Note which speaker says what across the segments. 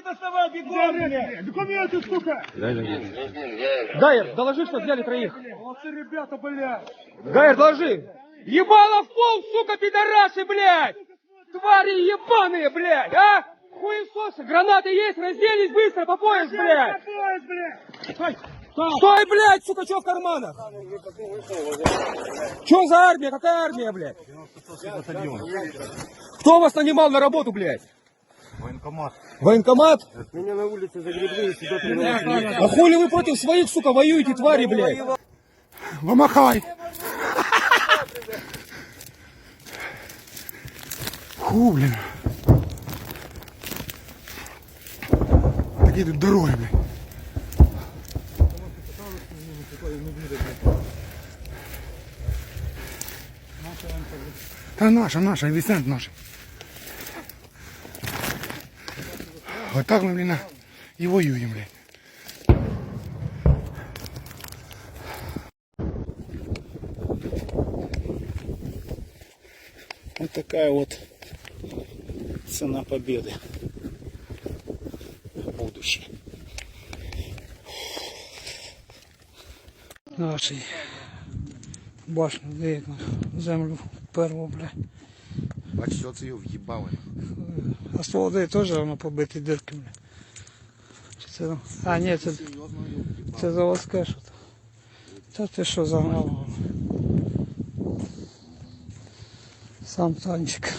Speaker 1: Доставай, бегом, блядь!
Speaker 2: Документы, сука!
Speaker 3: Гайер, доложи, что взяли троих.
Speaker 2: Молодцы ребята, блядь!
Speaker 3: Гайер, доложи. Ебало в пол, сука, пидорасы, блядь! Твари ебаные, блядь, а? Хуесосы, гранаты есть, разделись быстро, по пояс, блядь!
Speaker 2: По пояс, блядь!
Speaker 3: Стой, блядь, сука, что в карманах? Что за армия? Какая армия, блядь? Кто вас нанимал на работу, блядь?
Speaker 2: Военкомат.
Speaker 3: Военкомат?
Speaker 2: Меня на улице загребли и сюда привезли.
Speaker 3: А хули вы против своих, сука, воюете, твари, блядь?
Speaker 2: Вымахай! Фу, блин. Такие тут дороги, блин. Та наша, Висент наш. Вот так мы, блин, и воюем, блин.
Speaker 4: Вот такая вот цена победы в будущем.
Speaker 5: Нашій башню, де як на землю перву, бля.
Speaker 2: Бачиш, оце його в'їбали.
Speaker 5: А ствол де теж воно побиті дирки, бля. Чи це там? А, ні, це заводське що то. Та ти що загнав? Сам танчик.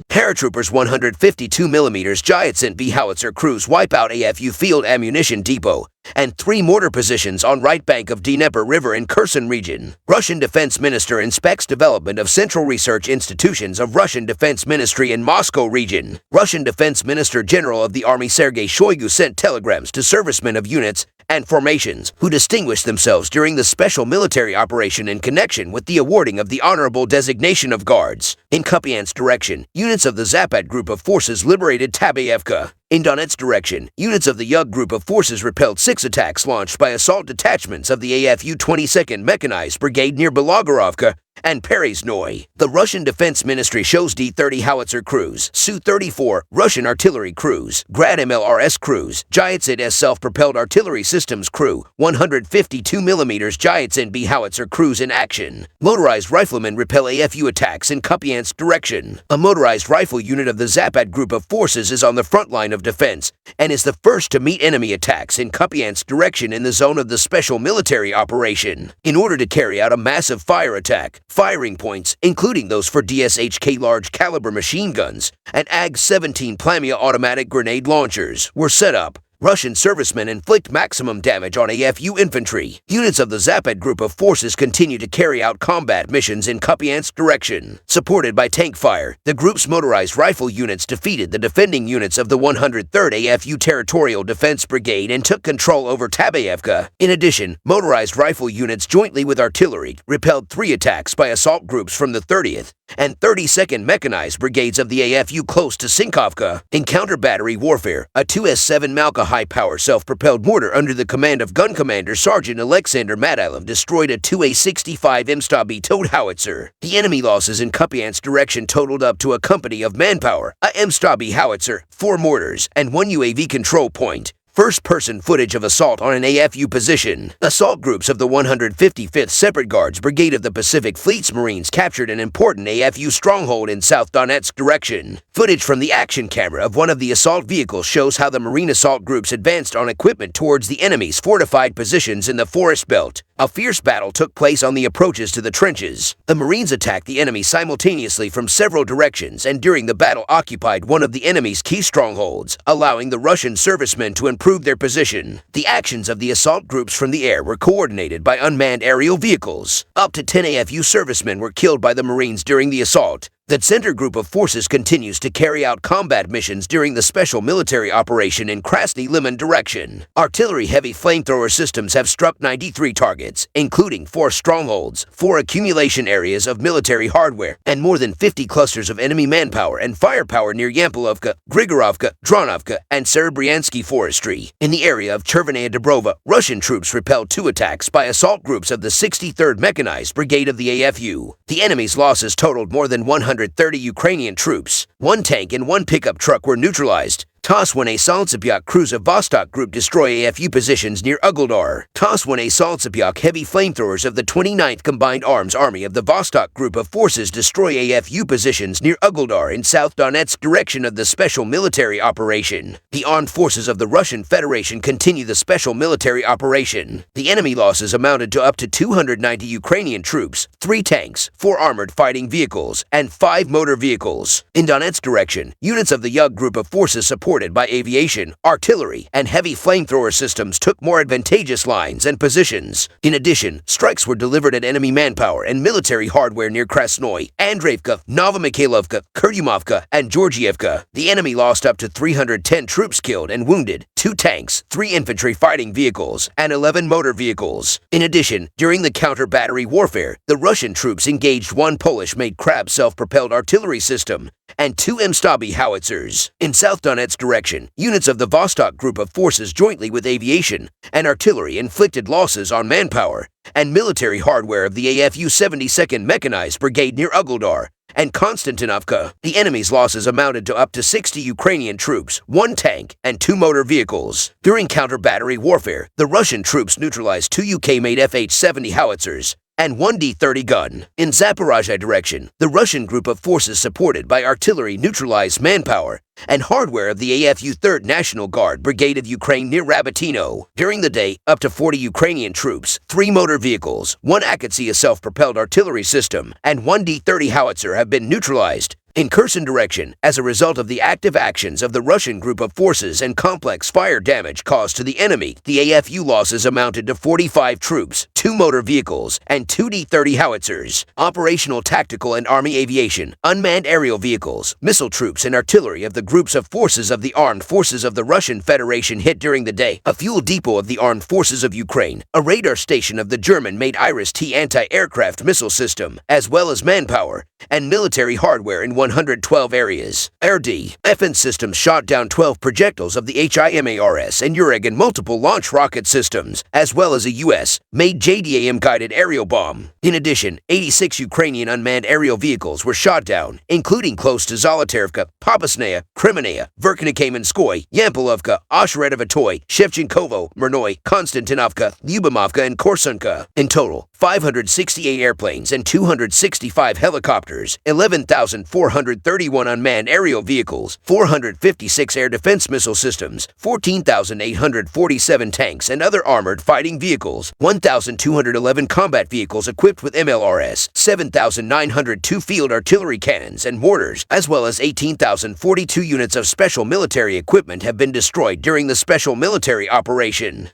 Speaker 6: Paratroopers 152mm Giant B howitzer crews wipe out AFU field ammunition depot and 3 mortar positions on right bank of Dnieper River in Kherson region. Russian Defense Minister inspects development of Central Research Institutions of Russian Defense Ministry in Moscow region. Russian Defense Minister General of the Army Sergei Shoigu sent telegrams to servicemen of units and formations who distinguished themselves during the special military operation in connection with the awarding of the honorable designation of guards. In Kupiansk direction, units of the Zapad group of forces liberated Tabayevka. In Donetsk direction, units of the Yug group of forces repelled 6 attacks launched by assault detachments of the AFU 22nd Mechanized Brigade near Belogorovka and Peresnoy. The Russian Defense Ministry shows D-30 howitzer crews, Su-34 Russian artillery crews, Grad MLRS crews, Giant S self-propelled artillery systems crew, 152mm Giant B howitzer crews in action. Motorized riflemen repel AFU attacks in Kupiansk direction. A motorized rifle unit of the Zapad group of forces is on the front line of defense and is the first to meet enemy attacks in Kupiansk direction in the zone of the special military operation. In order to carry out a massive fire attack, firing points, including those for DSHK large caliber machine guns and AG-17 Plamia automatic grenade launchers, were set up. Russian servicemen inflict maximum damage on AFU infantry. Units of the Zapad group of forces continue to carry out combat missions in Kupiansk direction. Supported by tank fire, the group's motorized rifle units defeated the defending units of the 103rd AFU Territorial Defense Brigade and took control over Tabayevka. In addition, motorized rifle units jointly with artillery repelled 3 attacks by assault groups from the 30th and 32nd Mechanized Brigades of the AFU close to Sinkovka. In counter-battery warfare, a 2S-7 Malka high-power self-propelled mortar under the command of Gun Commander Sergeant Alexander Madailov destroyed a 2A-65 Mstab towed howitzer. The enemy losses in Kupiansk direction totaled up to a company of manpower, a Mstab howitzer, 4 mortars, and 1 UAV control point. First-person footage of assault on an AFU position. Assault groups of the 155th Separate Guards Brigade of the Pacific Fleet's Marines captured an important AFU stronghold in South Donetsk direction. Footage from the action camera of one of the assault vehicles shows how the Marine assault groups advanced on equipment towards the enemy's fortified positions in the forest belt. A fierce battle took place on the approaches to the trenches. The Marines attacked the enemy simultaneously from several directions and during the battle occupied one of the enemy's key strongholds, allowing the Russian servicemen to improve their position. The actions of the assault groups from the air were coordinated by unmanned aerial vehicles. Up to 10 AFU servicemen were killed by the Marines during the assault. The center group of forces continues to carry out combat missions during the special military operation in Krasny Liman direction. Artillery heavy flamethrower systems have struck 93 targets, including 4 strongholds, 4 accumulation areas of military hardware, and more than 50 clusters of enemy manpower and firepower near Yampilovka, Grigorovka, Dronovka, and Serebryansky forestry. In the area of Chervenaya Dobrova, Russian troops repelled 2 attacks by assault groups of the 63rd Mechanized Brigade of the AFU. The enemy's losses totaled more than 100 130 Ukrainian troops. 1 tank and 1 pickup truck were neutralized. TAS-1A Saltsapiak Cruise of Vostok Group destroy AFU positions near Ugeldar. TAS-1A Saltsapiak heavy flamethrowers of the 29th Combined Arms Army of the Vostok Group of Forces destroy AFU positions near Ugeldar in South Donetsk direction of the special military operation. The armed forces of the Russian Federation continue the special military operation. The enemy losses amounted to up to 290 Ukrainian troops, 3 tanks, 4 armored fighting vehicles, and 5 motor vehicles. In Donetsk direction, units of the Yug Group of Forces supported by aviation, artillery, and heavy flamethrower systems took more advantageous lines and positions. In addition, strikes were delivered at enemy manpower and military hardware near Krasnoy, Andreevka, Novomikhailovka, Kurdyumovka, and Georgievka. The enemy lost up to 310 troops killed and wounded, 2 tanks, 3 infantry fighting vehicles, and 11 motor vehicles. In addition, during the counter-battery warfare, the Russian troops engaged 1 Polish-made Krab self-propelled artillery system and 2 Mstabi howitzers. In South Donetsk direction, units of the Vostok Group of Forces jointly with aviation and artillery inflicted losses on manpower and military hardware of the AFU 72nd Mechanized Brigade near Ugeldar and Konstantinovka. The enemy's losses amounted to up to 60 Ukrainian troops, 1 tank, and 2 motor vehicles. During counter-battery warfare, the Russian troops neutralized 2 UK-made FH-70 howitzers and 1 D-30 gun. In Zaporozhye direction, the Russian group of forces supported by artillery neutralized manpower and hardware of the AFU 3rd National Guard Brigade of Ukraine near Rabatino. During the day, up to 40 Ukrainian troops, 3 motor vehicles, 1 Akatsiya self-propelled artillery system, and 1 D-30 howitzer have been neutralized. In Kherson direction, as a result of the active actions of the Russian group of forces and complex fire damage caused to the enemy, the AFU losses amounted to 45 troops, 2 motor vehicles, and 2 D-30 howitzers. Operational tactical and army aviation, unmanned aerial vehicles, missile troops, and artillery of the groups of forces of the armed forces of the Russian Federation hit during the day, a fuel depot of the armed forces of Ukraine, a radar station of the German-made Iris-T anti-aircraft missile system, as well as manpower and military hardware in 112 areas. RD FN systems shot down 12 projectiles of the HIMARS and Uragan multiple launch rocket systems, as well as a U.S.-made JDAM-guided aerial bomb. In addition, 86 Ukrainian unmanned aerial vehicles were shot down, including close to Zolotarivka, Popasnaya, Kremenaya, Verkhnekamenskoye, Yampolovka, Osheretovatoy, Shevchenkovo, Murnoy, Konstantinovka, Lyubimovka, and Korsunka. In total, 568 airplanes and 265 helicopters, 11,431 unmanned aerial vehicles, 456 air defense missile systems, 14,847 tanks and other armored fighting vehicles, 1,211 combat vehicles equipped with MLRS, 7,902 field artillery cannons and mortars, as well as 18,042 units of special military equipment have been destroyed during the special military operation.